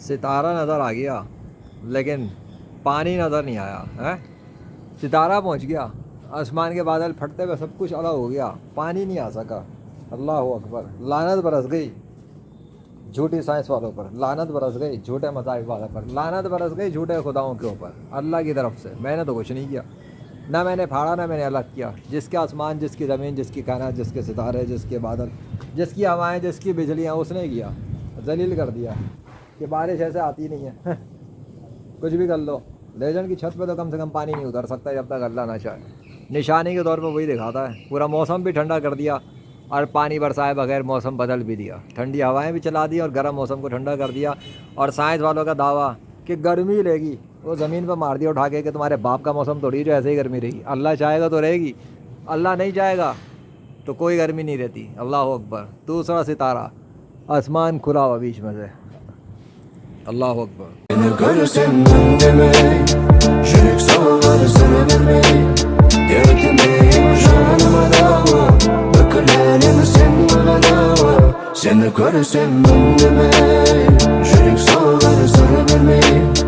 सितारा नज़र आ गया लेकिन पानी नज़र नहीं आया है। सितारा पहुंच गया, आसमान के बादल फटते हुए सब कुछ अलग हो गया, पानी नहीं आ सका। अल्लाह अकबर। लानत बरस गई झूठी साइंस वालों पर, लानत बरस गई झूठे मज़ाहिब वालों पर, लानत बरस गई झूठे खुदाओं के ऊपर अल्लाह की तरफ से। मैंने तो कुछ नहीं किया, ना मैंने फाड़ा ना मैंने अलग किया। जिसके आसमान, जिसकी ज़मीन, जिसकी कायनात, जिसके सितारे, जिसके बादल, जिसकी हवाएं, जिसकी बिजलियाँ, उसने किया। जलील कर दिया कि बारिश ऐसे आती नहीं है कुछ भी कर लो, लेजेंड की छत पे तो कम से कम पानी नहीं उतर सकता जब तक अल्लाह ना चाहे। निशानी के तौर पर वही दिखाता है। पूरा मौसम भी ठंडा कर दिया और पानी बरसाए बगैर मौसम बदल भी दिया। ठंडी हवाएं भी चला दी और गर्म मौसम को ठंडा कर दिया। और साइंस वालों का दावा कि गर्मी लेगी, वो ज़मीन पर मार दिया उठा के कि तुम्हारे बाप का मौसम थोड़ी जो ऐसे ही गर्मी रहेगी। अल्लाह चाहेगा तो रहेगी, अल्लाह नहीं चाहेगा तो कोई गर्मी नहीं रहती। अल्लाह अकबर। दूसरा सितारा, आसमान खुला हुआ बीच में से। अल्लाह Akbar. Seni görürsem önüme, yürek sallar sarı vermeyi.